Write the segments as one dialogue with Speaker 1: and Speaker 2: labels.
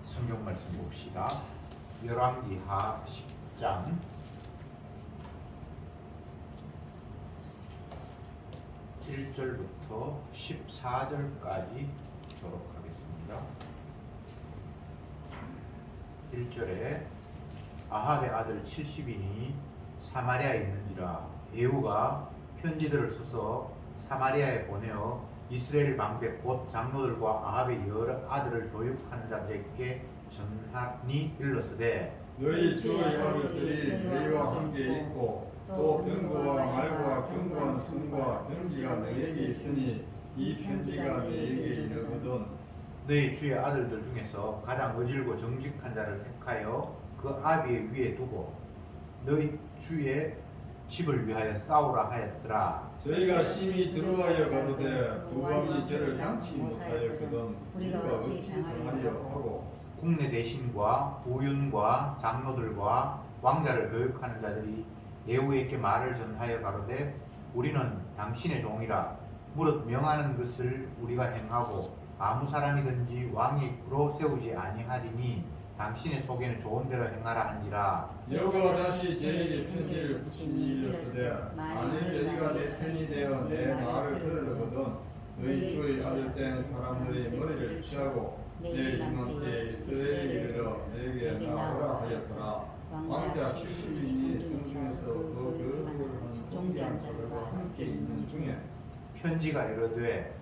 Speaker 1: 성경 말씀 봅시다. 열왕기하 10장 1절부터 14절까지 보도록 하겠습니다. 1절에 아합의 아들 70인이 사마리아에 있는지라 예후가 편지들을 써서 사마리아에 보내어 이스라엘 방백 곧 장로들과 아합의 여러 아들을 교육하는 자들에게 전하니 일렀으되
Speaker 2: 너희 주의 아들들이 너희와 함께 있고 또 병거와 말과 견고한 승과 병기가 너희에게 있으니 이 편지가 너희에게 이르거든
Speaker 1: 너희 주의 아들들 중에서 가장 어질고 정직한 자를 택하여 그 아비의 위에 두고 너희 주의 집을 위하여 싸우라 하였더라.
Speaker 2: 저희가 심히 들어하여 가로되 누가 저를 당치 못하였거든 우리가 어찌 당하려 하고
Speaker 1: 국내 대신과 부윤과 장로들과 왕자를 교육하는 자들이 예후에게 말을 전하여 가로되 우리는 당신의 종이라 무릇 명하는 것을 우리가 행하고 아무 사람이든지 왕으로 세우지 아니하리니 당신의 속에는 좋은 대로 행하라 한지라.
Speaker 2: 여호와 다시 저에게 편지를 붙이니 이르시되 만일 너희가 내 편이 되어 내 말을 들으려거든 너희 주의 아들 된 사람들의 머리를 취하고 내일 이맘때 이스라엘에 이르러 내게 나오라 하였더라. 왕자 70인이 성중에서 그 교육을 하는 종기한 자들과 함께 있는 중에
Speaker 1: 편지가 이르되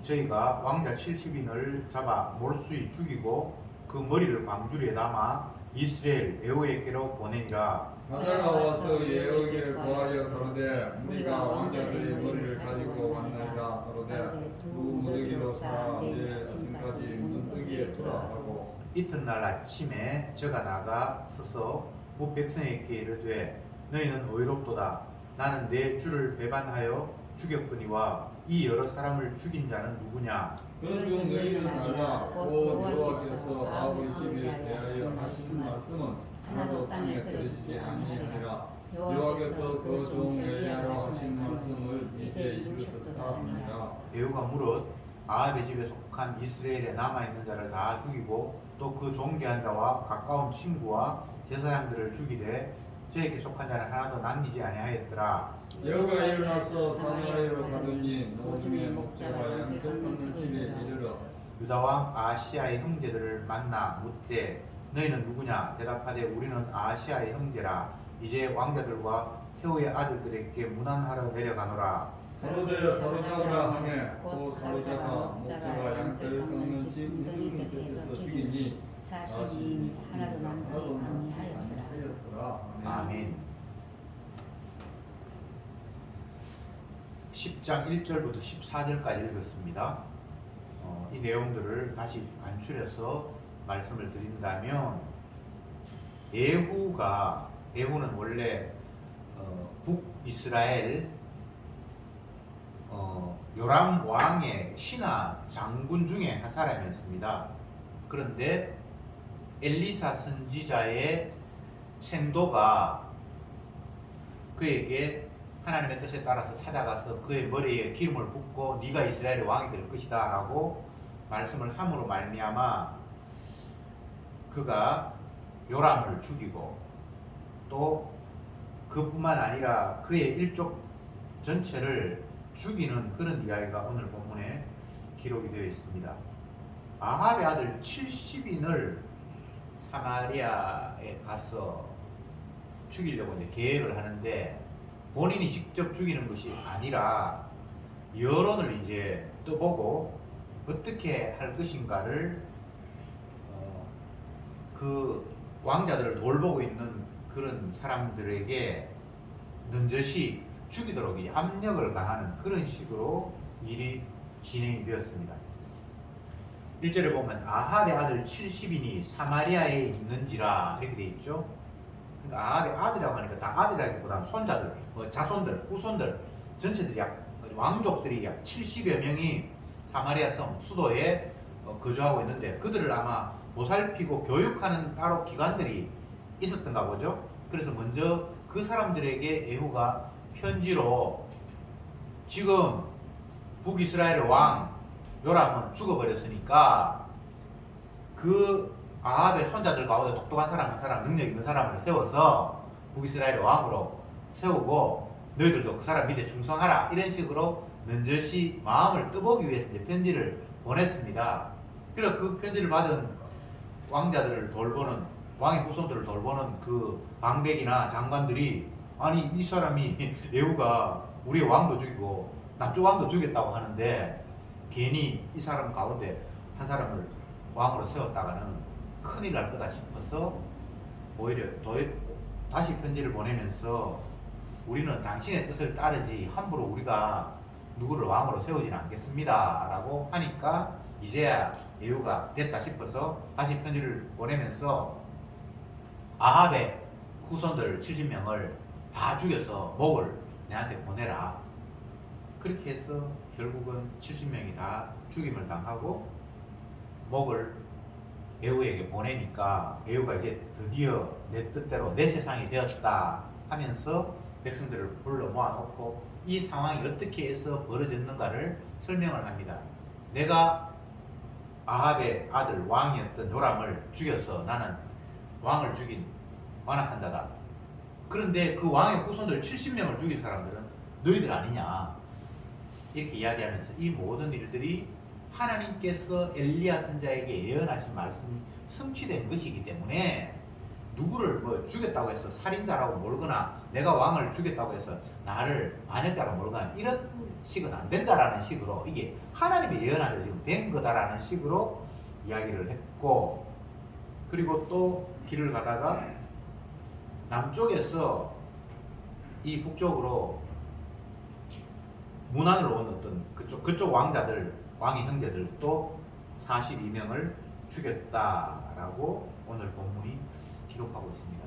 Speaker 1: 저희가 왕자 70인을 잡아 몰수히 죽이고 그 머리를 광주리에 담아 이스라엘 예후에게로 보내니라.
Speaker 2: 사자가 와서 예후에게 고하여 가로되 우리가 왕자들의 머리를 가지고 왔나이다 가로되 두 무더기로 쌓아 내일 아침까지 문득이에 두라 하고
Speaker 1: 이튿날 아침에 저가 나가 서서 무 백성에게 이르되 너희는 의롭도다. 나는 내 주를 배반하여 죽였거니와 이 여러 사람을 죽인 자는 누구냐?
Speaker 2: 그런 중 너희는 알라 곧 여호와께서 아버지 집에 대하여 하신 말씀은 하나도 땅에 떨어지지 아니하리라. 여호와께서 그 종 엘리야로 하신 말씀을 이제 이루셨다 하니라.
Speaker 1: 예후가 무릇 아합의 집에 속한 이스라엘에 남아있는 자를 다 죽이고 또 그 존귀한 자와 가까운 친구와 제사장들을 죽이되 저에게 속한 자는 하나도 남기지 아니하였더라.
Speaker 2: 여호가 일어나서 사마리아로 가더니 노중의 목자와 양 덮는 집에 이르러
Speaker 1: 유다 왕 아하시아의 형제들을 만나 묻되 너희는 누구냐? 대답하되 우리는 아하시아의 형제라. 이제 왕자들과 태후의 아들들에게 문안하러 내려가노라.
Speaker 2: 가로되 사로잡으라 하매 또 사로잡아 목자가 양털 꺾는 집 문둥이 곁에서 죽이니
Speaker 3: 40인이 하나도 남지 아니하였더라.
Speaker 1: 아멘. 10장 1절부터 14절까지 읽었습니다. 이 내용들을 다시 간추려서 말씀을 드린다면 예후는 원래 북이스라엘 요람 왕의 신하 장군 중에 한 사람이었습니다. 그런데 엘리사 선지자의 생도가 그에게 하나님의 뜻에 따라서 찾아가서 그의 머리에 기름을 붓고 네가 이스라엘의 왕이 될 것이다 라고 말씀을 함으로 말미암아 그가 요람을 죽이고 또 그뿐만 아니라 그의 일족 전체를 죽이는 그런 이야기가 오늘 본문에 기록이 되어 있습니다. 아합의 아들 70인을 사마리아에 가서 죽이려고 이제 계획을 하는데 본인이 직접 죽이는 것이 아니라 여론을 이제 떠보고 어떻게 할 것인가를 그 왕자들을 돌보고 있는 그런 사람들에게 넌저시 죽이도록 압력을 가하는 그런 식으로 일이 진행이 되었습니다. 1절에 보면 아합의 아들 70인이 사마리아에 있는지라 이렇게 되어 있죠. 그러니까 아합의 아들이라고 하니까 다 아들이라기보다는 손자들, 자손들, 후손들 전체들이 왕족들이 약 70여 명이 사마리아 성 수도에 거주하고 있는데 그들을 아마 보살피고 교육하는 따로 기관들이 있었던가 보죠. 그래서 먼저 그 사람들에게 예후가 편지로 지금 북이스라엘의 왕 요람은 죽어버렸으니까 그 아합의 손자들 가운데 똑똑한 사람 한 사람, 능력 있는 사람을 세워서 북이스라엘의 왕으로 세우고 너희들도 그 사람 밑에 충성하라, 이런 식으로 넌저시 마음을 뜨보기 위해서 이제 편지를 보냈습니다. 그래서 그 편지를 받은 왕자들을 돌보는, 왕의 후손들을 돌보는 그 방백이나 장관들이, 아니 이 사람이 예후가 우리의 왕도 죽이고 남쪽 왕도 죽였다고 하는데 괜히 이 사람 가운데 한 사람을 왕으로 세웠다가는 큰일 날 거다 싶어서 오히려 다시 편지를 보내면서 우리는 당신의 뜻을 따르지 함부로 우리가 누구를 왕으로 세우지는 않겠습니다 라고 하니까 이제야 예후가 됐다 싶어서 다시 편지를 보내면서 아합의 후손들 70명을 다 죽여서 목을 내한테 보내라. 그렇게 해서 결국은 70명이 다 죽임을 당하고 목을 예후에게 보내니까 예후가 이제 드디어 내 뜻대로 내 세상이 되었다 하면서 백성들을 불러 모아놓고 이 상황이 어떻게 해서 벌어졌는가를 설명을 합니다. 내가 아합의 아들 왕이었던 요람을 죽여서 나는 왕을 죽인 완악한 자다. 그런데 그 왕의 후손들 70명을 죽인 사람들은 너희들 아니냐, 이렇게 이야기하면서 이 모든 일들이 하나님께서 엘리야 선자에게 예언하신 말씀이 성취된 것이기 때문에 누구를 뭐 죽였다고 해서 살인자라고 몰거나 내가 왕을 죽였다고 해서 나를 반역자라고 몰거나 이런 식은 안 된다라는 식으로, 이게 하나님의 예언한 대로 지금 된 거다라는 식으로 이야기를 했고, 그리고 또 길을 가다가 남쪽에서 이 북쪽으로 문안으로 온 어떤 그쪽 왕자들, 왕의 형제들 또 42명을 죽였다라고 오늘 본문이 기록하고 있습니다.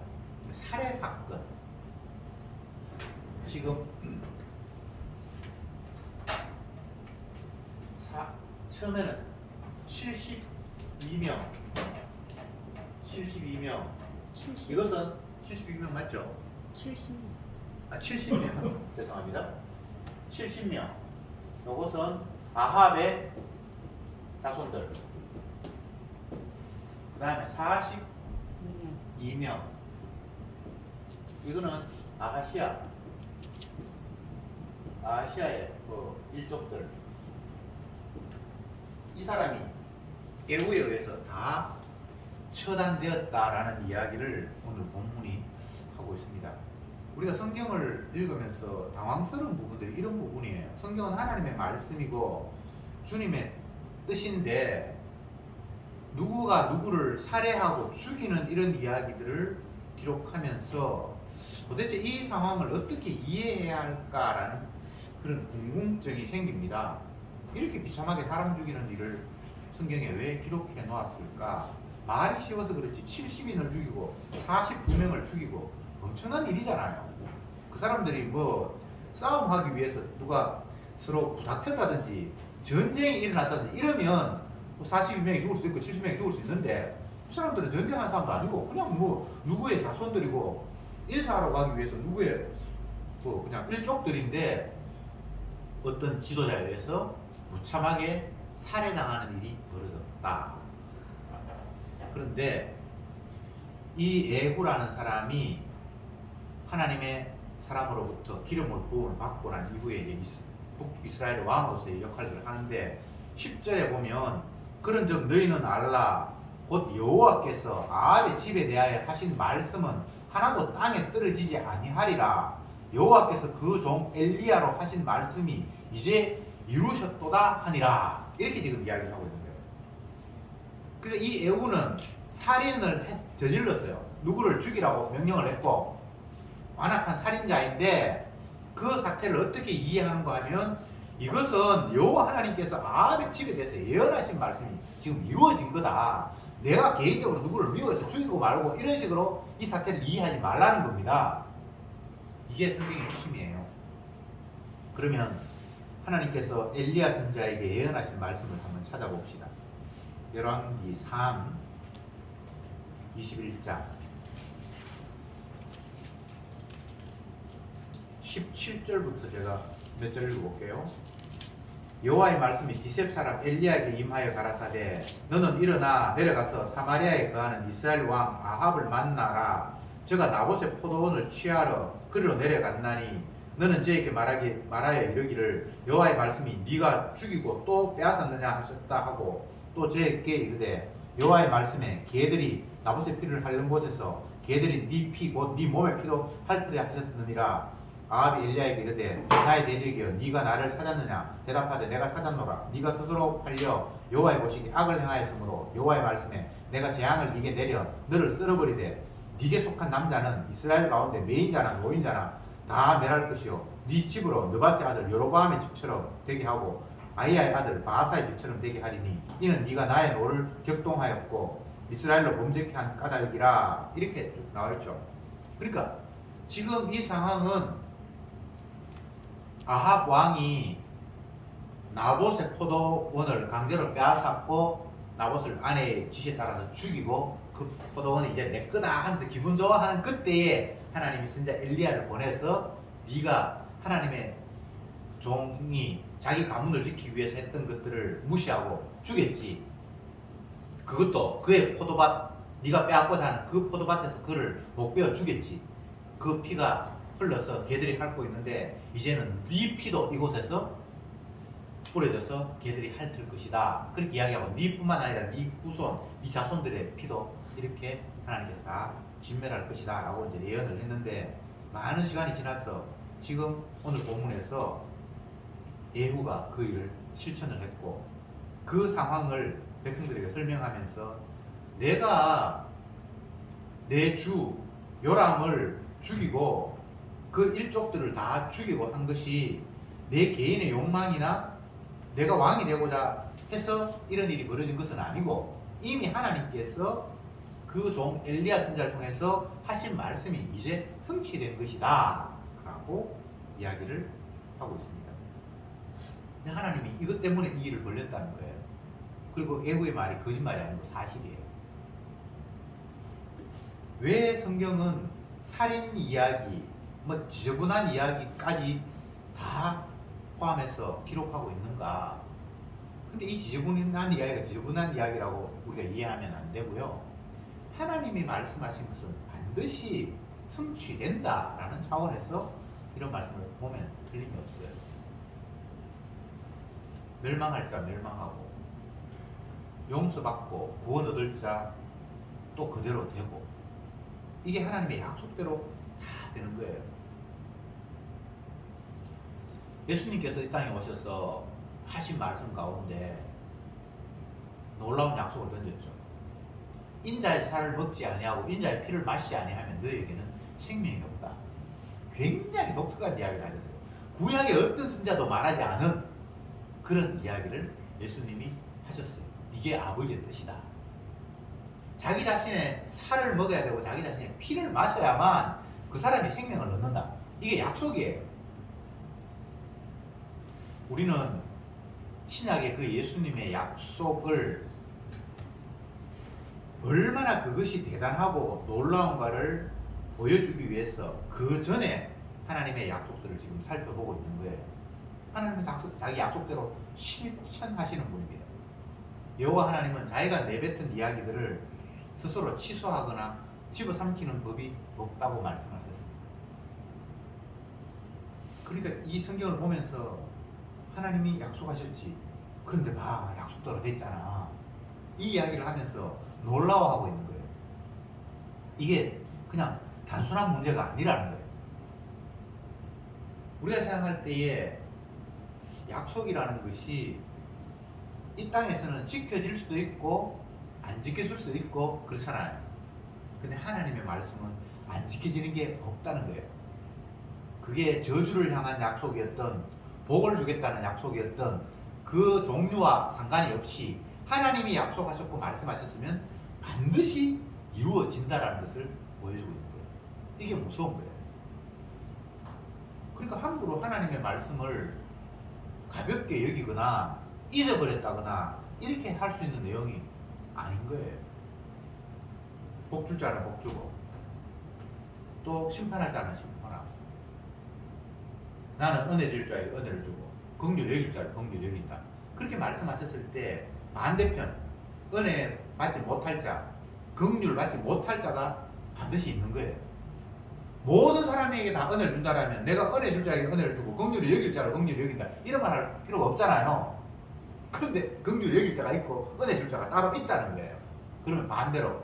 Speaker 1: 살해 사건. 지금 처음에는 72명.
Speaker 3: 70.
Speaker 1: 이것은 72명 맞죠?
Speaker 3: 70.
Speaker 1: 70명. 죄송합니다. 70명. 이것은 아합의 자손들. 그 다음에 42명. 이거는 아하시아의 그 일족들. 이 사람이 예후에 의해서 다 처단되었다라는 이야기를 오늘 본문이 하고 있습니다. 우리가 성경을 읽으면서 당황스러운 부분들이 이런 부분이에요. 성경은 하나님의 말씀이고 주님의 뜻인데 누구가 누구를 살해하고 죽이는 이런 이야기들을 기록하면서 도대체 이 상황을 어떻게 이해해야 할까라는 그런 궁금증이 생깁니다. 이렇게 비참하게 사람 죽이는 일을 성경에 왜 기록해 놓았을까? 말이 쉬워서 그렇지 70인을 죽이고 42명을 죽이고 엄청난 일이잖아요. 그 사람들이 뭐 싸움하기 위해서 누가 서로 부닥쳤다든지 전쟁이 일어났다든지 이러면 42명이 죽을 수도 있고 70명이 죽을 수 있는데 그 사람들은 전쟁한 사람도 아니고 그냥 뭐 누구의 자손들이고 일사하러 가기 위해서 누구의 뭐 그냥 일족들인데 어떤 지도자에 의해서 무참하게 살해당하는 일이 벌어졌다. 그런데 이 예후라는 사람이 하나님의 사람으로부터 기름을 부음을 받고 난 이후에 이제 북이스라엘의 왕으로서의 역할을 하는데 10절에 보면 그런즉 너희는 알라 곧 여호와께서 아합의 집에 대하여 하신 말씀은 하나도 땅에 떨어지지 아니하리라. 여호와께서 그 종 엘리야로 하신 말씀이 이제 이루셨도다 하니라. 이렇게 지금 이야기를 하고 있는 거예요. 그래서 이 예후는 살인을 저질렀어요. 누구를 죽이라고 명령을 했고 완악한 살인자인데 그 사태를 어떻게 이해하는가 하면 이것은 여호와 하나님께서 아합의 집에 대해서 예언하신 말씀이 지금 이루어진 거다. 내가 개인적으로 누구를 미워해서 죽이고 말고 이런 식으로 이 사태를 이해하지 말라는 겁니다. 이게 성경의 핵심이에요. 그러면 하나님께서 엘리야 선자에게 예언하신 말씀을 한번 찾아봅시다. 열왕기 3 21장 17절부터 제가 몇 절 읽어볼게요. 여호와의 말씀이 디셉 사람 엘리야에게 임하여 가라사대 너는 일어나 내려가서 사마리아에 거하는 이스라엘 왕 아합을 만나라. 저가 나봇의 포도원을 취하러 그리로 내려갔나니 너는 저에게 말하여 이르기를 여호와의 말씀이 네가 죽이고 또 빼앗았느냐 하셨다 하고 또 저에게 이르되 여호와의 말씀에 개들이 나봇의 피를 핥는 곳에서 개들이 네 피 곧 네 몸의 피도 핥으려 하셨느니라. 아합이 엘리야에게 이르되 나의 대적이여 네가 나를 찾았느냐 대답하되 내가 찾았노라. 네가 스스로 팔려 여호와의 보시기에 악을 행하였으므로 여호와의 말씀에 내가 재앙을 네게 내려 너를 쓸어버리되 네게 속한 남자는 이스라엘 가운데 매인자나 노인자나 다 멸할 것이요 네 집으로 느바스의 아들 여로보암의 집처럼 되게 하고 아히야의 아들 바하사의 집처럼 되게 하리니 이는 네가 나의 노를 격동하였고 이스라엘로 범죄케 한 까닭이라. 이렇게 쭉 나와있죠. 그러니까 지금 이 상황은 아합 왕이 나봇의 포도원을 강제로 빼앗았고 나봇을 아내의 지시에 따라서 죽이고 그 포도원이 이제 내 거다 하면서 기분 좋아하는 그때에 하나님이 선지자 엘리야를 보내서 네가 하나님의 종이 자기 가문을 지키기 위해서 했던 것들을 무시하고 죽였지. 그것도 그의 포도밭 네가 빼앗고자 하는 그 포도밭에서 그를 못 베어 죽였지. 그 피가 흘러서 개들이 핥고 있는데 이제는 네 피도 이곳에서 뿌려져서 개들이 핥을 것이다. 그렇게 이야기하고 네뿐만 아니라 네 후손, 네 자손들의 피도 이렇게 하나님께서 다 진멸할 것이다 라고 이제 예언을 했는데 많은 시간이 지나서 지금 오늘 본문에서 예후가 그 일을 실천을 했고 그 상황을 백성들에게 설명하면서 내가 내 주 요람을 죽이고 그 일족들을 다 죽이고 한 것이 내 개인의 욕망이나 내가 왕이 되고자 해서 이런 일이 벌어진 것은 아니고 이미 하나님께서 그 종 엘리야 선지자를 통해서 하신 말씀이 이제 성취된 것이다 라고 이야기를 하고 있습니다. 하나님이 이것 때문에 이 일을 벌렸다는 거예요. 그리고 예후의 말이 거짓말이 아니고 사실이에요. 왜 성경은 살인 이야기, 뭐 지저분한 이야기까지 다 포함해서 기록하고 있는가? 근데 이 지저분한 이야기가 지저분한 이야기라고 우리가 이해하면 안 되고요. 하나님이 말씀하신 것은 반드시 성취된다라는 차원에서 이런 말씀을 보면 틀림이 없어요. 멸망할 자 멸망하고 용서받고 구원 얻을 자 또 그대로 되고 이게 하나님의 약속대로 다 되는 거예요. 예수님께서 이 땅에 오셔서 하신 말씀 가운데 놀라운 약속을 던졌죠. 인자의 살을 먹지 아니하고 인자의 피를 마시지 아니하면 너에게는 생명이 없다. 굉장히 독특한 이야기를 하셨어요. 구약의 어떤 선자도 말하지 않은 그런 이야기를 예수님이 하셨어요. 이게 아버지의 뜻이다. 자기 자신의 살을 먹어야 되고 자기 자신의 피를 마셔야만 그 사람이 생명을 얻는다. 이게 약속이에요. 우리는 신약의 그 예수님의 약속을 얼마나 그것이 대단하고 놀라운가를 보여주기 위해서 그 전에 하나님의 약속들을 지금 살펴보고 있는 거예요. 하나님은 자기 약속대로 실천하시는 분입니다. 여호와 하나님은 자기가 내뱉은 이야기들을 스스로 취소하거나 집어삼키는 법이 없다고 말씀하셨습니다. 그러니까 이 성경을 보면서 하나님이 약속하셨지. 그런데 봐, 약속대로 됐잖아. 이 이야기를 하면서 놀라워하고 있는 거예요. 이게 그냥 단순한 문제가 아니라는 거예요. 우리가 생각할 때에 약속이라는 것이 이 땅에서는 지켜질 수도 있고 안 지켜질 수도 있고 그렇잖아요. 근데 하나님의 말씀은 안 지켜지는 게 없다는 거예요. 그게 저주를 향한 약속이었던 복을 주겠다는 약속이었던 그 종류와 상관이 없이 하나님이 약속하셨고 말씀하셨으면 반드시 이루어진다라는 것을 보여주고 있는 거예요. 이게 무서운 거예요. 그러니까 함부로 하나님의 말씀을 가볍게 여기거나 잊어버렸다거나 이렇게 할 수 있는 내용이 아닌 거예요. 복 줄 자는 복 주고 또 심판할 자는 심판하고 나는 은혜 줄 자에게 은혜를 주고 긍휼 여길 자를 긍휼 여긴다. 그렇게 말씀하셨을 때 반대편 은혜 받지 못할 자, 긍휼 받지 못할 자가 반드시 있는 거예요. 모든 사람에게 다 은혜를 준다라면 내가 은혜 줄 자에게 은혜를 주고 긍휼을 여길 자를 긍휼을 여긴다 이런 말 할 필요가 없잖아요. 그런데 긍휼을 여길 자가 있고 은혜 줄 자가 따로 있다는 거예요. 그러면 반대로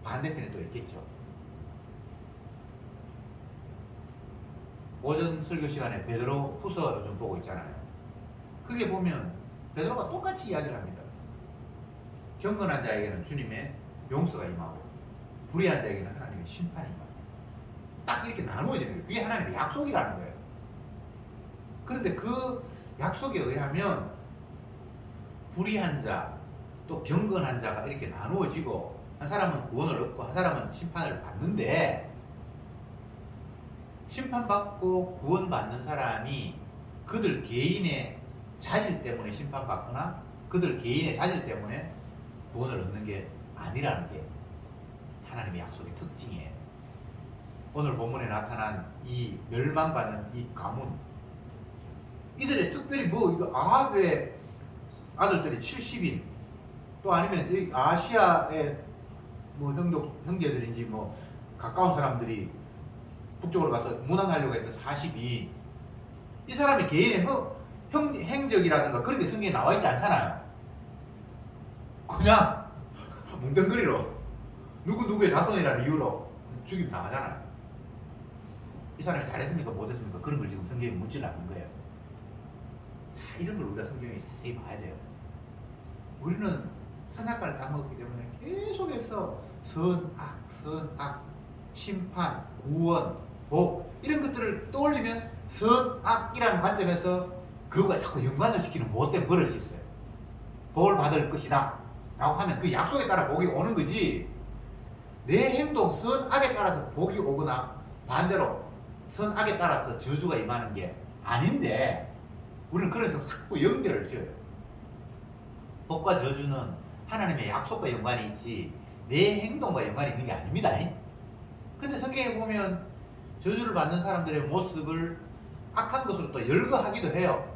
Speaker 1: 반대편에 또 있겠죠. 오전 설교 시간에 베드로 후서 좀 보고 있잖아요. 그게 보면 베드로가 똑같이 이야기를 합니다. 경건한 자에게는 주님의 용서가 임하고 불의한 자에게는 하나님의 심판이 임하고 딱 이렇게 나누어지는 거예요. 그게 하나님의 약속이라는 거예요. 그런데 그 약속에 의하면 불의한 자 또 경건한 자가 이렇게 나누어지고 한 사람은 구원을 얻고 한 사람은 심판을 받는데 심판받고 구원받는 사람이 그들 개인의 자질 때문에 심판받거나 그들 개인의 자질 때문에 구원을 얻는 게 아니라는 게 하나님의 약속의 특징이에요. 오늘 본문에 나타난 이 멸망받는 이 가문 이들의 특별히 뭐 이거 아합의 아들들이 70인 또 아니면 이 아시아의 뭐 형제들인지 뭐 가까운 사람들이 북쪽으로 가서 문항하려고 했던 42인 이 사람의 개인의 행적이라든가 그런 게 성경에 나와 있지 않잖아요. 그냥 뭉덩그리로 누구의 자손이라는 이유로 죽임 당하잖아요. 이 사람이 잘했습니까 못했습니까 그런 걸 지금 성경에 묻지를 않는 거예요. 다 이런 걸 우리가 성경에 자세히 봐야 돼요. 우리는 선악과를 따먹었기 때문에 계속해서 선악, 심판, 구원, 복 이런 것들을 떠올리면 선악이라는 관점에서 그거가 자꾸 연관을 시키는 못된 버릇이 있어요. 복을 받을 것이다 라고 하면 그 약속에 따라 복이 오는 거지 내 행동 선악에 따라서 복이 오거나 반대로 선악에 따라서 저주가 임하는 게 아닌데 우리는 그런 식으로 자꾸 연결을 지어요. 복과 저주는 하나님의 약속과 연관이 있지 내 행동과 연관이 있는 게 아닙니다. 근데 성경에 보면 저주를 받는 사람들의 모습을 악한 것으로 또 열거하기도 해요.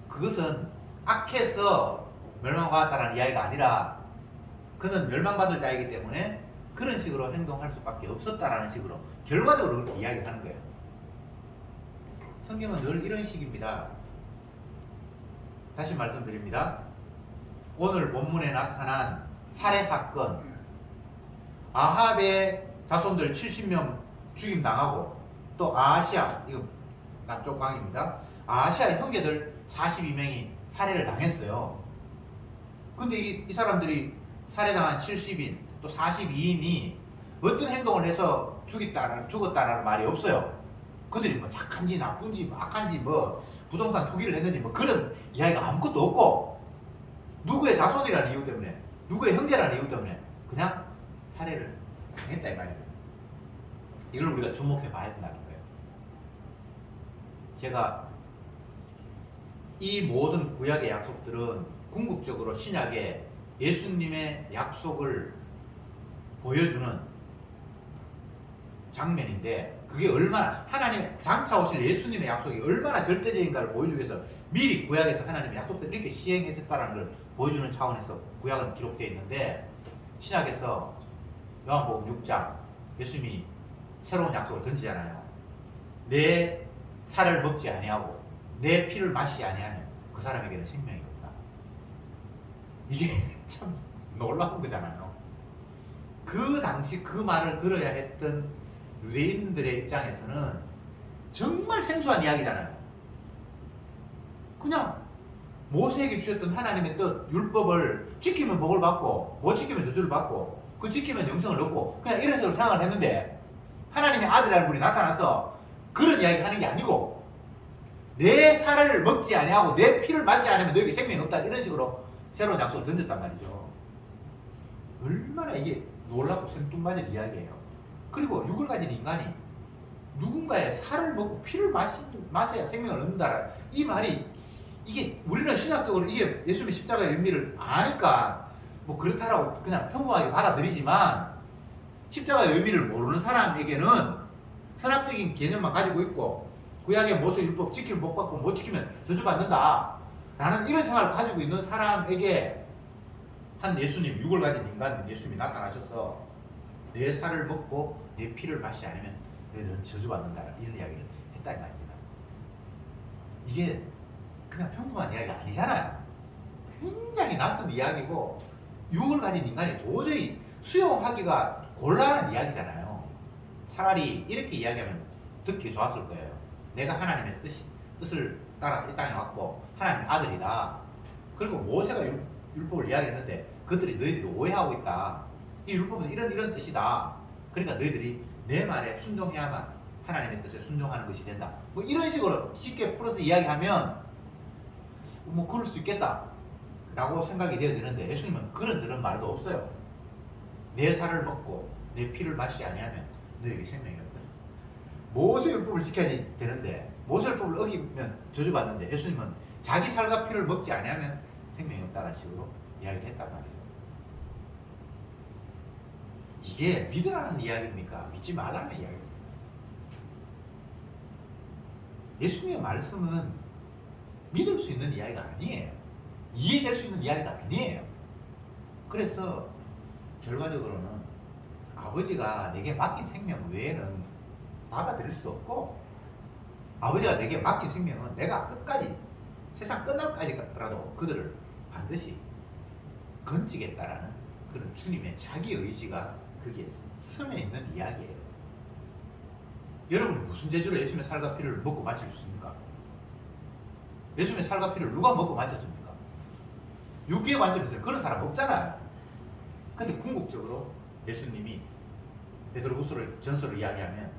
Speaker 1: 그것은 악해서 멸망받았다는 이야기가 아니라 그는 멸망받을 자이기 때문에 그런 식으로 행동할 수밖에 없었다라는 식으로 결과적으로 그렇게 이야기를 하는 거예요. 성경은 늘 이런 식입니다. 다시 말씀드립니다. 오늘 본문에 나타난 살해 사건 아합의 자손들 70명 죽임당하고 또 아시아 이거 남쪽 방입니다. 아시아의 형제들 42명이 살해를 당했어요. 근데 이 사람들이 살해당한 70인 또 42인이 어떤 행동을 해서 죽었다라는 말이 없어요. 그들이 뭐 착한지 나쁜지 뭐 악한지 뭐 부동산 투기를 했는지 뭐 그런 이야기가 아무것도 없고 누구의 자손이라는 이유 때문에 누구의 형제라는 이유 때문에 그냥 살해를 당했다 이 말이에요. 이걸 우리가 주목해 봐야 된다는 거예요. 제가 이 모든 구약의 약속들은 궁극적으로 신약에 예수님의 약속을 보여주는 장면인데 그게 얼마나 하나님의 장차 오실 예수님의 약속이 얼마나 절대적인가를 보여주기 위해서 미리 구약에서 하나님의 약속들을 이렇게 시행했었다는 걸 보여주는 차원에서 구약은 기록되어 있는데 신약에서 요한복음 6장 예수님이 새로운 약속을 던지잖아요. 내 살을 먹지 아니하고 내 피를 마시지 아니하면 그 사람에게는 생명이 없다. 이게 참 놀라운 거잖아요. 그 당시 그 말을 들어야 했던 유대인들의 입장에서는 정말 생소한 이야기잖아요. 그냥 모세에게 주셨던 하나님의 뜻, 율법을 지키면 복을 받고 못 지키면 저주를 받고 그 지키면 영생을 얻고 그냥 이런 식으로 생각을 했는데 하나님의 아들이라는 분이 나타나서 그런 이야기 하는 게 아니고 내 살을 먹지 아니하고 내 피를 마시지 않으면 너에게 생명이 없다 이런 식으로 새로운 약속을 던졌단 말이죠. 얼마나 이게 놀랍고 생뚱맞은 이야기예요. 그리고 육을 가진 인간이 누군가의 살을 먹고 피를 마셔야 생명을 얻는다라 이 말이 이게 우리는 신학적으로 이게 예수님의 십자가의 의미를 아니까 뭐 그렇다라고 그냥 평범하게 받아들이지만 십자가의 의미를 모르는 사람에게는 선악적인 개념만 가지고 있고 구약의 모세율법 지키면 복 받고 못 지키면 저주받는다 라는 이런 생각을 가지고 있는 사람에게 한 예수님, 육을 가진 인간 예수님이 나타나셔서 내 살을 먹고 내 피를 마시지 않으면 너희들은 저주받는다 이런 이야기를 했다는 말입니다. 이게 그냥 평범한 이야기가 아니잖아요. 굉장히 낯선 이야기고 육을 가진 인간이 도저히 수용하기가 곤란한 이야기잖아요. 차라리 이렇게 이야기하면 듣기 좋았을 거예요. 내가 하나님의 뜻을 따라서 이 땅에 왔고 하나님의 아들이다. 그리고 모세가 율법을 이야기했는데 그들이 너희들이 오해하고 있다. 이 율법은 이런 뜻이다. 그러니까 너희들이 내 말에 순종해야만 하나님의 뜻에 순종하는 것이 된다. 뭐 이런 식으로 쉽게 풀어서 이야기하면 뭐 그럴 수 있겠다 라고 생각이 되어지는데 예수님은 그런 말도 없어요. 내 살을 먹고 내 피를 마시지 아니하면 너에게 생명이 없다. 모세율법을 지켜야 되는데 모세율법을 어기면 저주받는데 예수님은 자기 살과 피를 먹지 아니하면 생명이 없다는 식으로 이야기를 했단 말이에요. 이게 믿으라는 이야기입니까? 믿지 말라는 이야기입니까? 예수님의 말씀은 믿을 수 있는 이야기가 아니에요. 이해될 수 있는 이야기가 아니에요. 그래서 결과적으로는 아버지가 내게 맡긴 생명 외에는 받아들일 수 없고 아버지가 내게 맡긴 생명은 내가 끝까지 세상 끝날까지라도 그들을 반드시 건지겠다라는 그런 주님의 자기 의지가 그게 스며 있는 이야기예요. 여러분 무슨 재주로 예수님의 살과 피를 먹고 마실 수 있습니까? 예수님의 살과 피를 누가 먹고 마셨습니까? 육의 관점에서 그런 사람 없잖아요. 근데 궁극적으로 예수님이 베드로후서 전서를 이야기하면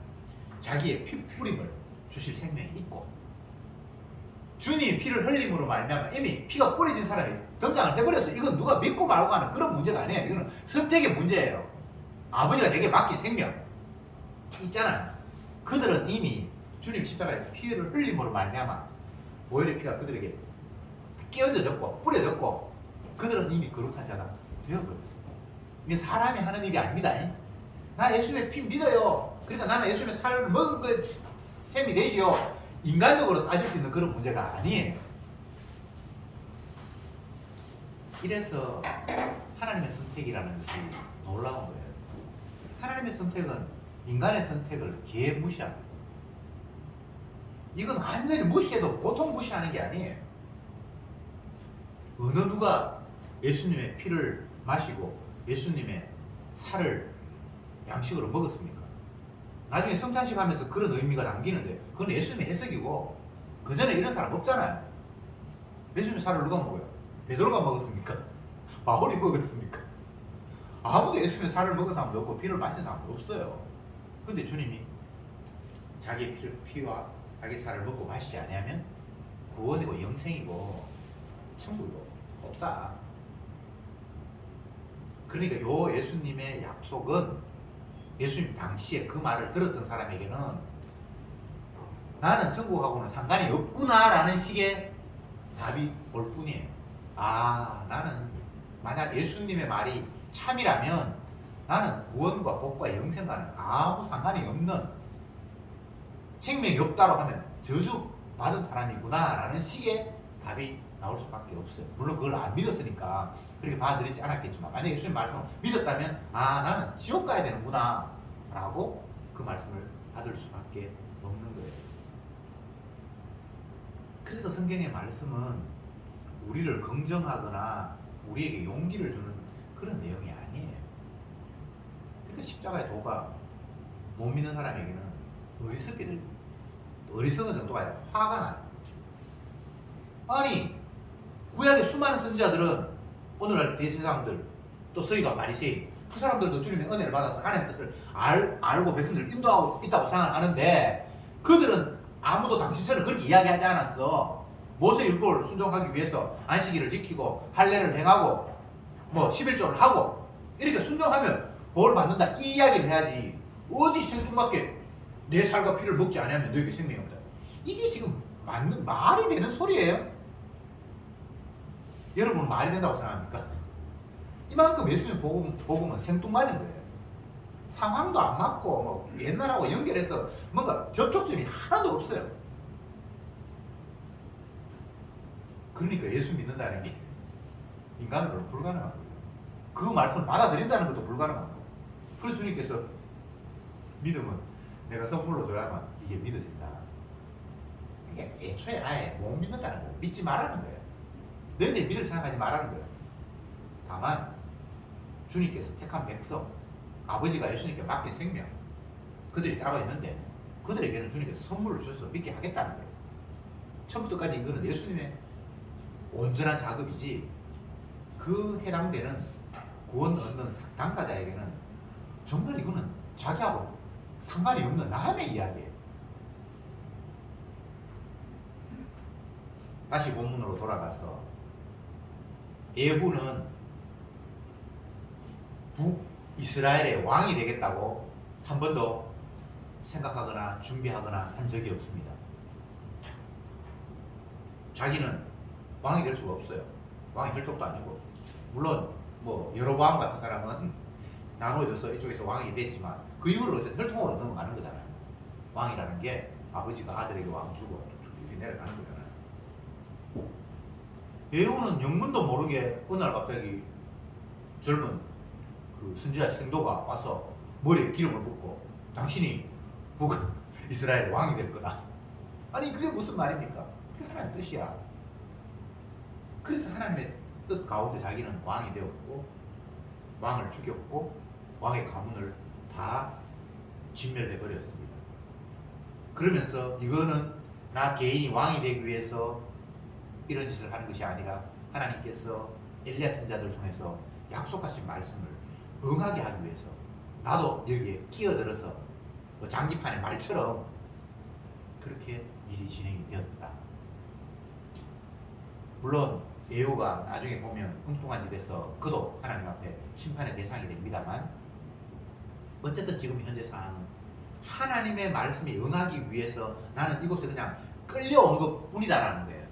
Speaker 1: 자기의 피 뿌림을 주실 생명이 있고 주님이 피를 흘림으로 말미암아 이미 피가 뿌려진 사람이 등장을 해버려서 이건 누가 믿고 말고 하는 그런 문제가 아니에요. 이거는 선택의 문제예요. 아버지가 내게 맡긴 생명 있잖아요. 그들은 이미 주님 십자가에서 피를 흘림으로 말미암아 보혈의 피가 그들에게 끼얹어졌고 뿌려졌고 그들은 이미 거룩한 자가 되어버렸어요. 이게 사람이 하는 일이 아닙니다. 나 예수님의 피 믿어요. 그러니까 나는 예수님의 살을 먹은 그 셈이 되지요. 인간적으로 따질 수 있는 그런 문제가 아니에요. 이래서 하나님의 선택이라는 것이 놀라운 거예요. 하나님의 선택은 인간의 선택을 개무시합니다. 이건 완전히 무시해도 보통 무시하는 게 아니에요. 어느 누가 예수님의 피를 마시고 예수님의 살을 양식으로 먹었습니까? 나중에 성찬식 하면서 그런 의미가 담기는데 그건 예수님의 해석이고 그 전에 이런 사람 없잖아요. 예수님의 살을 누가 먹어요? 베드로가 먹었습니까? 바울이 먹었습니까? 아무도 예수님의 살을 먹은 사람도 없고 피를 마신 사람도 없어요. 근데 주님이 자기 피와 자기 살을 먹고 마시지 아니하면 구원이고 영생이고 천국이고 없다. 그러니까 요 예수님의 약속은 예수님 당시에 그 말을 들었던 사람에게는 나는 천국하고는 상관이 없구나라는 식의 답이 올 뿐이에요. 아, 나는 만약 예수님의 말이 참이라면 나는 구원과 복과 영생과는 아무 상관이 없는 생명이 없다고 하면 저주 받은 사람이구나 라는 식의 답이 나올 수밖에 없어요. 물론 그걸 안 믿었으니까 그렇게 받아들이지 않았겠지만 만약에 예수님 말씀을 믿었다면 아 나는 지옥 가야 되는구나 라고 그 말씀을 받을 수밖에 없는 거예요. 그래서 성경의 말씀은 우리를 긍정하거나 우리에게 용기를 주는 그런 내용이 아니에요. 그러니까 십자가의 도가 못 믿는 사람에게는 어리석게 들립니다. 어리석은 정도가 아니라 화가 나요. 아니 구약의 수많은 선지자들은 오늘날 대제사장들 또 서기관 바리새인 그 사람들도 주님의 은혜를 받아서 하나님의 뜻을 알고 백성들을 인도하고 있다고 생각하는데 그들은 아무도 당신처럼 그렇게 이야기하지 않았어. 모세 율법을 순종하기 위해서 안식일을 지키고 할례를 행하고 뭐 11조를 하고 이렇게 순종하면 벌 받는다 이 이야기를 해야지. 어디 생뚱맞게 내 살과 피를 먹지 않으면 너에게 생명이 없다. 이게 지금 맞는 말이 되는 소리예요? 여러분은 말이 된다고 생각합니까? 이만큼 예수님 복음은 생뚱맞은 거예요. 상황도 안 맞고 뭐 옛날하고 연결해서 뭔가 접촉점이 하나도 없어요. 그러니까 예수 믿는다는 게 인간으로는 불가능한 거예요. 그 말씀을 받아들인다는 것도 불가능한 거예요. 그래서 주님께서 믿음은 내가 선물로 줘야만 이게 믿어진다. 이게 애초에 아예 못 믿는다는 거예요. 믿지 말라는 거예요. 너희들 믿을 생각하지 말라는 거예요. 다만 주님께서 택한 백성, 아버지가 예수님께 맡긴 생명, 그들이 따로 있는데 그들에게는 주님께서 선물을 주셔서 믿게 하겠다는 거예요. 처음부터까지 이거는 예수님의 온전한 작업이지, 그 해당되는 구원 얻는 당사자에게는 정말 이거는 자기하고 상관이 없는 남의 이야기예요. 다시 본문으로 돌아가서 예후는 북이스라엘의 왕이 되겠다고 한 번도 생각하거나 준비하거나 한 적이 없습니다. 자기는 왕이 될 수가 없어요. 왕이 될 쪽도 아니고, 물론 뭐 여로보암 같은 사람은 나눠져서 이쪽에서 왕이 됐지만 그 이후로 어쨌든 혈통으로 넘어가는 거잖아요. 왕이라는 게 아버지가 아들에게 왕 주고 쭉쭉 이렇게 내려가는 거잖아요. 예후는 영문도 모르게 어느 날 갑자기 젊은 그 선지자 생도가 와서 머리에 기름을 붓고 당신이 북이스라엘 왕이 될 거다. 아니 그게 무슨 말입니까? 그게 하나님의 뜻이야. 그래서 하나님의 뜻 가운데 자기는 왕이 되었고 왕을 죽였고 왕의 가문을 다 진멸해 버렸습니다. 그러면서 이거는 나 개인이 왕이 되기 위해서 이런 짓을 하는 것이 아니라 하나님께서 엘리야 선지자들을 통해서 약속하신 말씀을 응하게 하기 위해서 나도 여기에 끼어들어서 뭐 장기판의 말처럼 그렇게 일이 진행이 되었다. 물론 예후가 나중에 보면 엉뚱한 짓에서 그도 하나님 앞에 심판의 대상이 됩니다만, 어쨌든 지금 현재 상황은 하나님의 말씀에 응하기 위해서 나는 이곳에 그냥 끌려온 것 뿐이다라는 거예요.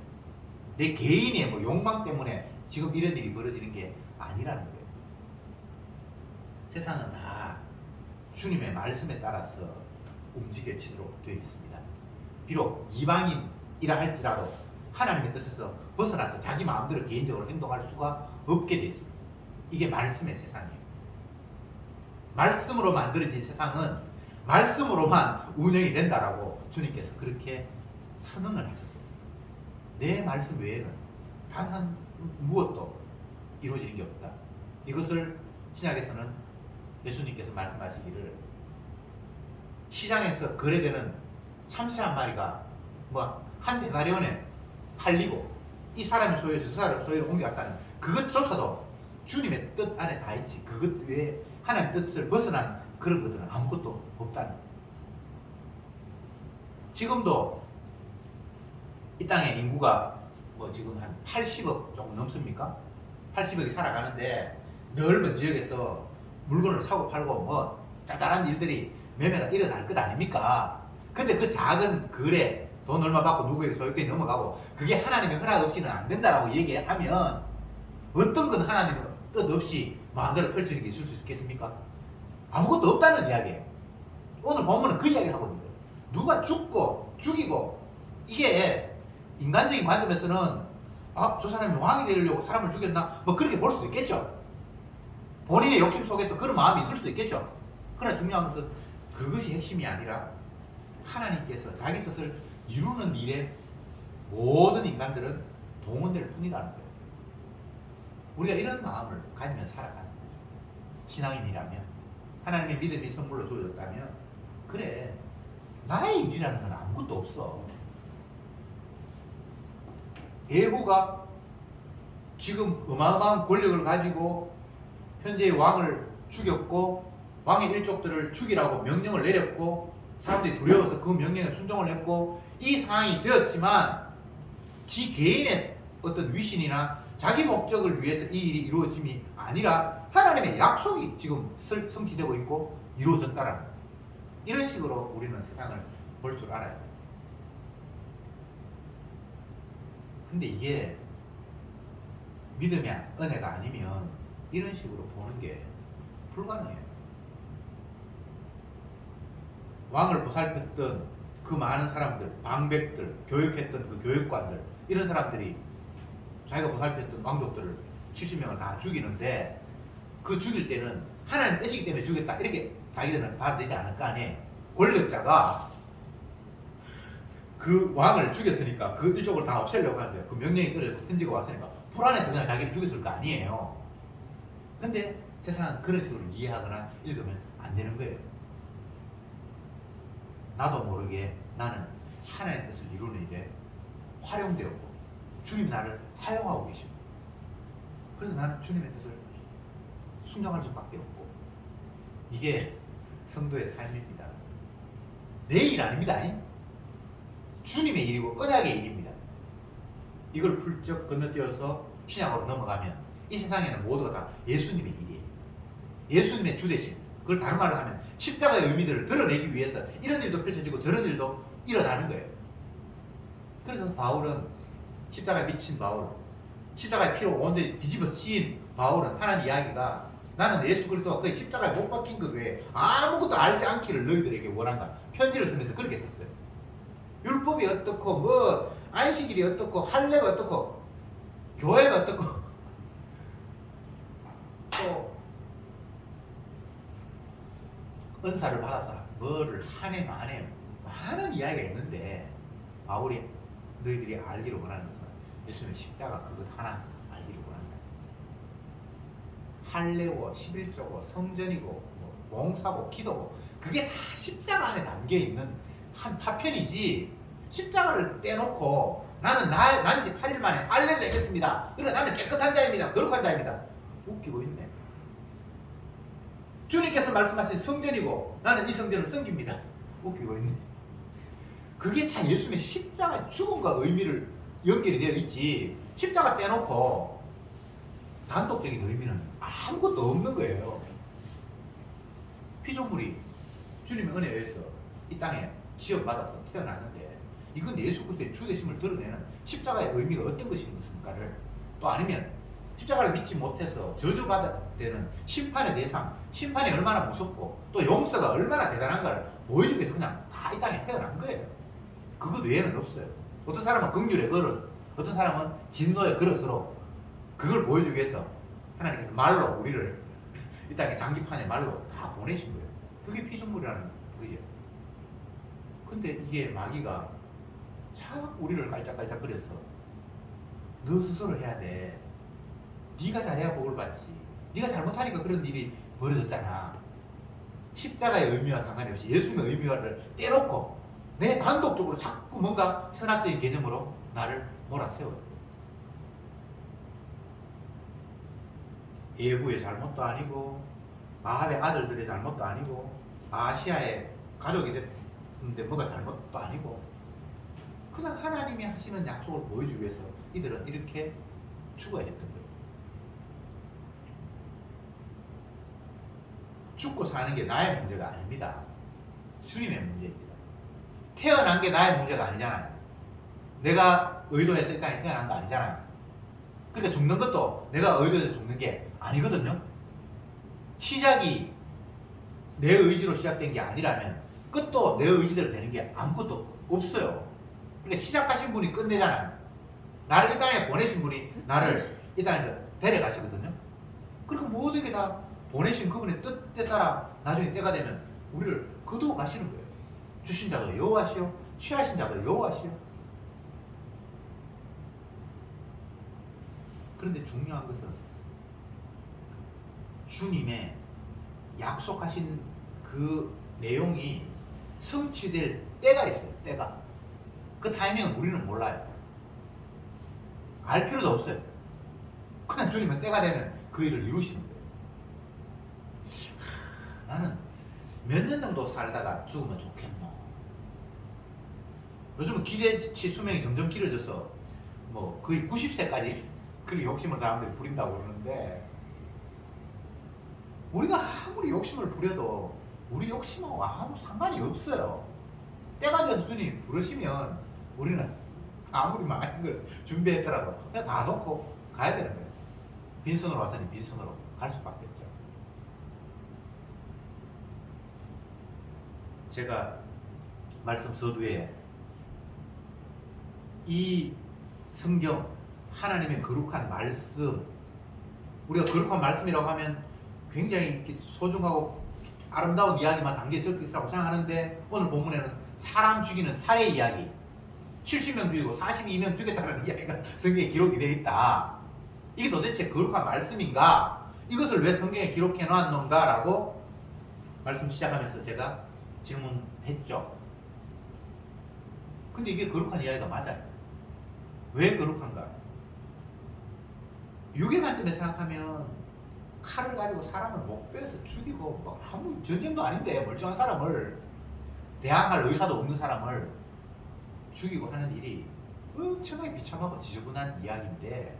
Speaker 1: 내 개인의 뭐 욕망 때문에 지금 이런 일이 벌어지는 게 아니라는 거예요. 세상은 다 주님의 말씀에 따라서 움직여지도록 되어 있습니다. 비록 이방인이라 할지라도 하나님의 뜻에서 벗어나서 자기 마음대로 개인적으로 행동할 수가 없게 되어 있습니다. 이게 말씀의 세상이에요. 말씀으로 만들어진 세상은 말씀으로만 운영이 된다라고 주님께서 그렇게 선언을 하셨어요. 내 말씀 외에는 단 한 무엇도 이루어지는 게 없다. 이것을 신약에서는 예수님께서 말씀하시기를 시장에서 거래되는 참새 한 마리가 뭐 한 데나리온에 팔리고 이 사람이 소유해서 저 사람이 소유를 옮겨갔다는 그것조차도 주님의 뜻 안에 다 있지, 그것 외에 하나님의 뜻을 벗어난 그런 것들은 아무것도 없다는 거예요. 지금도 이 땅의 인구가 뭐 지금 한 80억 조금 넘습니까? 80억이 살아가는데 넓은 지역에서 물건을 사고 팔고 뭐 짜잘한 일들이 매매가 일어날 것 아닙니까? 근데 그 작은 거래, 돈 얼마 받고 누구에게 소유권이 넘어가고 그게 하나님의 허락 없이는 안 된다라고 얘기하면 어떤 건 하나님의 뜻 없이 마음대로 펼치는 게 있을 수 있겠습니까? 아무것도 없다는 이야기예요. 오늘 본문은 그 이야기를 하고 있는 거예요. 누가 죽고 죽이고, 이게 인간적인 관점에서는 저 사람이 왕이 되려고 사람을 죽였나? 뭐 그렇게 볼 수도 있겠죠. 본인의 욕심 속에서 그런 마음이 있을 수도 있겠죠. 그러나 중요한 것은 그것이 핵심이 아니라 하나님께서 자기 뜻을 이루는 일에 모든 인간들은 동원될 뿐이라는 거예요. 우리가 이런 마음을 가지면 살아가는 거죠. 신앙인이라면, 하나님의 믿음이 선물로 주어졌다면, 그래, 나의 일이라는 건 아무것도 없어. 예후가 지금 어마어마한 권력을 가지고 현재의 왕을 죽였고 왕의 일족들을 죽이라고 명령을 내렸고 사람들이 두려워서 그 명령에 순종을 했고 이 상황이 되었지만 지 개인의 어떤 위신이나 자기 목적을 위해서 이 일이 이루어짐이 아니라 하나님의 약속이 지금 성취되고 있고 이루어졌다라는 거예요. 이런 식으로 우리는 세상을 볼 줄 알아야 돼요. 근데 이게 믿음이 은혜가 아니면 이런 식으로 보는 게 불가능해요. 왕을 보살폈던 그 많은 사람들, 방백들, 교육했던 그 교육관들, 이런 사람들이 자기가 보살폈던 왕족들을 70명을 다 죽이는데 그 죽일 때는 하나님 뜻이기 때문에 죽였다 이렇게 자기들은 받아들이지 않을 거 아니에요. 권력자가 그 왕을 죽였으니까 그 일족을 다 없애려고 하는데요. 그 명령이 떨어져서 편지가 왔으니까 불안해서 그냥 자기를 죽였을 거 아니에요. 근데 세상은 그런 식으로 이해하거나 읽으면 안 되는 거예요. 나도 모르게 나는 하나님의 뜻을 이루는 일에 활용되었고 주님 나를 사용하고 계십니다. 그래서 나는 주님의 뜻을 순종할 수밖에 없고 이게 성도의 삶입니다. 내 일 아닙니다. 주님의 일이고 언약의 일입니다. 이걸 훌쩍 건너뛰어서 신약으로 넘어가면 이 세상에는 모두가 다 예수님의 일이에요. 예수님의 주대심. 그걸 다른 말로 하면 십자가의 의미들을 드러내기 위해서 이런 일도 펼쳐지고 저런 일도 일어나는 거예요. 그래서 바울은 십자가에 미친 바울, 십자가의 피로 온전히 뒤집어 씌인 바울은 하나님 이야기가 나는 예수 그리스도가 그 십자가에 못 박힌 것 외에 아무것도 알지 않기를 너희들에게 원한다. 편지를 쓰면서 그렇게 썼어요. 율법이 어떻고 뭐 안식일이 어떻고 할례가 어떻고 교회가 어떻고 또 은사를 받아서 뭐를 한 해 만에 많은 이야기가 있는데 바울이 너희들이 알기를 원하는 것은 예수님의 십자가 그것 하나 알기를 원한다. 할례고 11조고 성전이고 뭐 봉사고 기도고 그게 다 십자가 안에 담겨있는 한 파편이지 십자가를 떼놓고 나는 난지 8일 만에 할례를 내겠습니다. 그래 나는 깨끗한 자입니다. 거룩한 자입니다. 웃기고 있네. 주님께서 말씀하신 성전이고 나는 이 성전을 섬깁니다. 웃기고 있네. 그게 다 예수님의 십자가 죽음과 의미를 연결이 되어 있지 십자가 떼놓고 단독적인 의미는 아무것도 없는 거예요. 피조물이 주님의 은혜에 의해서 이 땅에 지원받아서 태어났는데 이건 예수 그리스도의 주되심을 드러내는 십자가의 의미가 어떤 것인가를 또 아니면 십자가를 믿지 못해서 저주받는 심판의 대상, 심판이 얼마나 무섭고 또 용서가 얼마나 대단한가를 보여주기 위해서 그냥 다 이 땅에 태어난 거예요. 그것 외에는 없어요. 어떤 사람은 긍휼의 그릇, 어떤 사람은 진노의 그릇으로 그걸 보여주기 위해서 하나님께서 말로 우리를 이 땅에 장기판에 말로 다 보내신 거예요. 그게 피조물이라는 거죠. 근데 이게 마귀가 자꾸 우리를 깔짝깔짝거려서 너 스스로 해야 돼. 네가 잘해야 복을 받지. 네가 잘못하니까 그런 일이 벌어졌잖아. 십자가의 의미와 상관이 없이 예수님의 의미와를 떼놓고 내 단독적으로 자꾸 뭔가 선악적인 개념으로 나를 몰아세워요. 예후의 잘못도 아니고 아합의 아들들의 잘못도 아니고 아시아의 가족이 됐는데 뭐가 잘못도 아니고 그냥 하나님이 하시는 약속을 보여주기 위해서 이들은 이렇게 죽어야 했던 거예요. 죽고 사는 게 나의 문제가 아닙니다. 주님의 문제입니다. 태어난 게 나의 문제가 아니잖아요. 내가 의도해서 이 땅에 태어난 거 아니잖아요. 그러니까 죽는 것도 내가 의도해서 죽는 게 아니거든요. 시작이 내 의지로 시작된 게 아니라면 끝도 내 의지대로 되는 게 아무것도 없어요. 그러니까 시작하신 분이 끝내잖아요. 나를 이 땅에 보내신 분이 나를 이 땅에서 데려가시거든요. 그러니까 모든 게 다 보내신 그분의 뜻에 따라 나중에 때가 되면 우리를 거두어 가시는 거예요. 주신 자도 여호와시요 취하신 자도 여호와시요. 그런데 중요한 것은 주님의 약속하신 그 내용이 성취될 때가 있어요. 때가. 그 타이밍은 우리는 몰라요. 알 필요도 없어요. 그냥 주님은 때가 되면 그 일을 이루시는 거예요. 나는 몇 년 정도 살다가 죽으면 좋겠노. 요즘은 기대치 수명이 점점 길어져서 뭐 거의 90세까지 그렇게 욕심을 사람들이 부린다고 그러는데 우리가 아무리 욕심을 부려도 우리 욕심하고 아무 상관이 없어요. 때가 돼서 주님 부르시면 우리는 아무리 많은 걸 준비했더라도 그냥 다 놓고 가야 되는 거예요. 빈손으로 와서는 빈손으로 갈 수밖에 없죠. 제가 말씀 서두에 이 성경 하나님의 거룩한 말씀, 우리가 거룩한 말씀이라고 하면 굉장히 소중하고 아름다운 이야기만 담겨 있을 것이라고 생각하는데, 오늘 본문에는 사람 죽이는 살해 이야기, 70명 죽이고 42명 죽였다는 이야기가 성경에 기록이 되어 있다. 이게 도대체 거룩한 말씀인가? 이것을 왜 성경에 기록해 놨는가? 라고 말씀 시작하면서 제가 질문했죠. 근데 이게 거룩한 이야기가 맞아요. 왜 거룩한가? 육의 관점에 생각하면 칼을 가지고 사람을 목베어서 죽이고 뭐 아무 전쟁도 아닌데 멀쩡한 사람을, 대항할 의사도 없는 사람을 죽이고 하는 일이 엄청나게 비참하고 지저분한 이야기인데,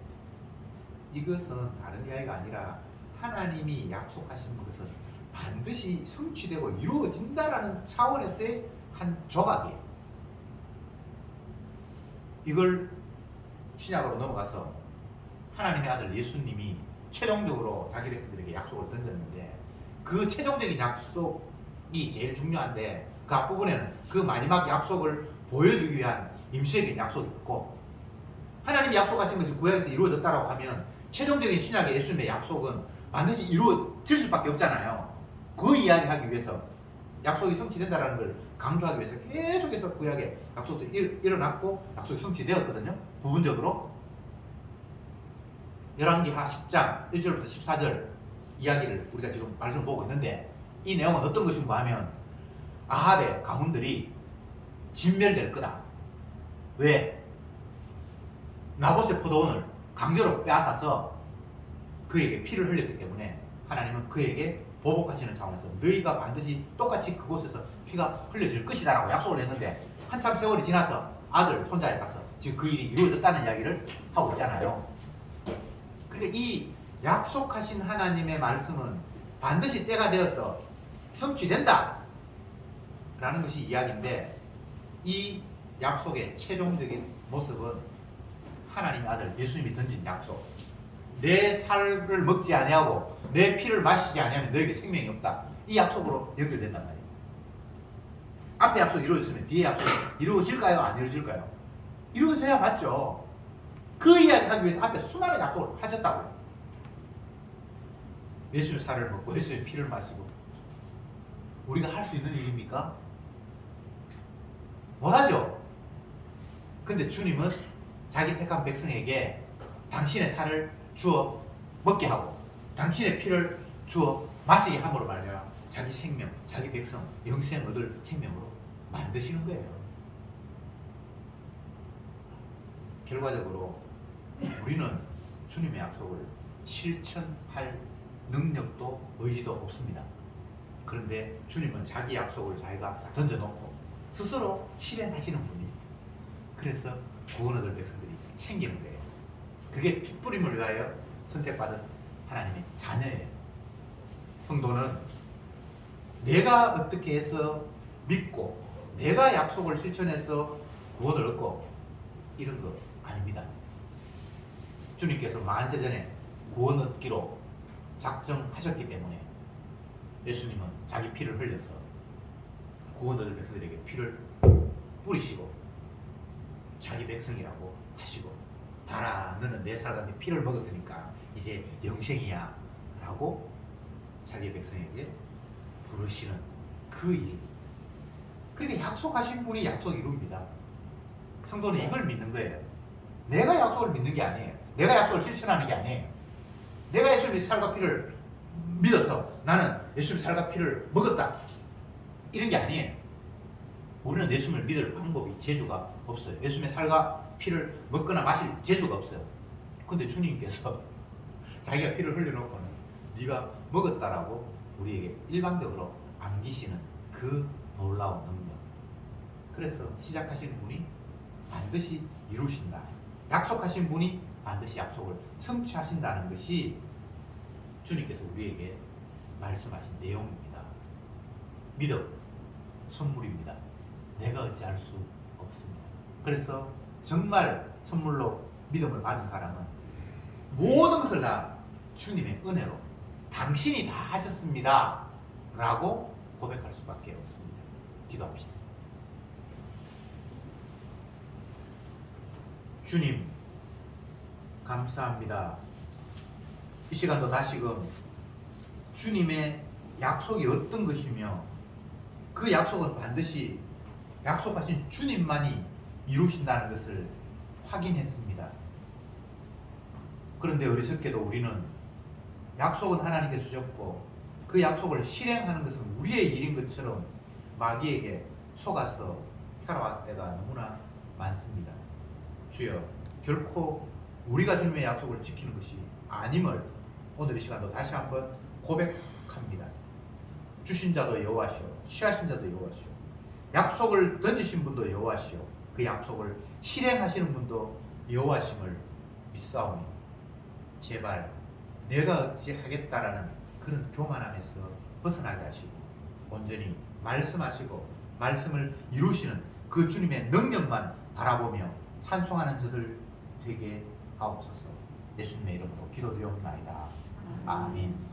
Speaker 1: 이것은 다른 이야기가 아니라 하나님이 약속하신 것은 반드시 성취되고 이루어진다라는 차원에서의 한 조각이에요. 이걸 신약으로 넘어가서 하나님의 아들 예수님이 최종적으로 자기 백성들에게 약속을 던졌는데, 그 최종적인 약속이 제일 중요한데, 그 앞부분에는 그 마지막 약속을 보여주기 위한 임시적인 약속이 있고, 하나님이 약속하신 것이 구약에서 이루어졌다고 하면 최종적인 신약의 예수님의 약속은 반드시 이루어질 수밖에 없잖아요. 그 이야기하기 위해서, 약속이 성취된다는 걸 강조하기 위해서 계속해서 구약의 약속도 일어났고 약속이 성취되었거든요. 부분적으로 열왕기하 10장 1절부터 14절 이야기를 우리가 지금 말씀을 보고 있는데, 이 내용은 어떤 것인가 하면 아합의 가문들이 진멸될 거다. 왜? 나봇의 포도원을 강제로 빼앗아서 그에게 피를 흘렸기 때문에 하나님은 그에게 보복하시는 차원에서 너희가 반드시 똑같이 그곳에서 피가 흘려질 것이다 라고 약속을 했는데, 한참 세월이 지나서 아들, 손자에 가서 지금 그 일이 이루어졌다는 이야기를 하고 있잖아요. 그러니까 이 약속하신 하나님의 말씀은 반드시 때가 되어서 성취된다 라는 것이 이야기인데, 이 약속의 최종적인 모습은 하나님의 아들 예수님이 던진 약속, 내 살을 먹지 아니하고 내 피를 마시지 아니하면 너에게 생명이 없다, 이 약속으로 연결된단 말이에요. 앞에 약속이 이루어졌으면 뒤에 약속이 이루어질까요? 안 이루어질까요? 이루어져야 맞죠. 그 이야기 하기 위해서 앞에 수많은 약속을 하셨다고요. 예수님 살을 먹고 예수님 피를 마시고, 우리가 할 수 있는 일입니까? 못하죠. 근데 주님은 자기 택한 백성에게 당신의 살을 주어 먹게 하고 당신의 피를 주어 마시게 함으로 말미암아 자기 생명, 자기 백성, 영생 얻을 생명으로 만드시는 거예요. 결과적으로 우리는 주님의 약속을 실천할 능력도 의지도 없습니다. 그런데 주님은 자기 약속을 자기가 던져놓고 스스로 실행하시는 분입니다. 그래서 구원 얻을 백성들이 생기는 거예요. 그게 핏부림을 위하여 선택받은 하나님의 자녀예요. 성도는 내가 어떻게 해서 믿고 내가 약속을 실천해서 구원을 얻고 이런 거 아닙니다. 주님께서 만세전에 구원 얻기로 작정하셨기 때문에 예수님은 자기 피를 흘려서 구원 얻을 백성들에게 피를 뿌리시고 자기 백성이라고 하시고, 봐라 너는 내 살과 내 피를 먹었으니까 이제 영생이야 라고 자기 백성에게 부르시는 그 일. 그러니까 약속하신 분이 약속 이룹니다. 성도는 이걸 믿는 거예요. 내가 약속을 믿는 게 아니에요. 내가 약속을 실천하는 게 아니에요. 내가 예수님의 살과 피를 믿어서 나는 예수님의 살과 피를 먹었다 이런 게 아니에요. 우리는 예수님을 믿을 방법이, 재주가 없어요. 예수님의 살과 피를 먹거나 마실 재주가 없어요. 근데 주님께서 자기가 피를 흘려놓고는 네가 먹었다라고 우리에게 일방적으로 안기시는 그 놀라운 능력. 그래서 시작하시는 분이 반드시 이루신다. 약속하신 분이 반드시 약속을 성취하신다는 것이 주님께서 우리에게 말씀하신 내용입니다. 믿음, 선물입니다. 내가 어찌할 수 없습니다. 그래서 정말 선물로 믿음을 받은 사람은 모든 것을 다 주님의 은혜로 당신이 다 하셨습니다 라고 고백할 수밖에 없습니다. 기도합시다. 주님, 감사합니다. 이 시간도 다시금 주님의 약속이 어떤 것이며 그 약속은 반드시 약속하신 주님만이 이루신다는 것을 확인했습니다. 그런데 어리석게도 우리는 약속은 하나님께 주셨고 그 약속을 실행하는 것은 우리의 일인 것처럼 마귀에게 속아서 살아왔 때가 너무나 많습니다. 주여, 결코 우리가 주님의 약속을 지키는 것이 아님을 오늘 이 시간도 다시 한번 고백합니다. 주신 자도 여호와시오, 취하신 자도 여호와시오, 약속을 던지신 분도 여호와시오, 그 약속을 실행하시는 분도 여호와심을 믿사오니 제발 내가 어찌 하겠다라는 그런 교만함에서 벗어나게 하시고 온전히 말씀하시고 말씀을 이루시는 그 주님의 능력만 바라보며 찬송하는 저들 되게 하옵소서. 예수님의 이름으로 기도드리옵나이다. 아멘.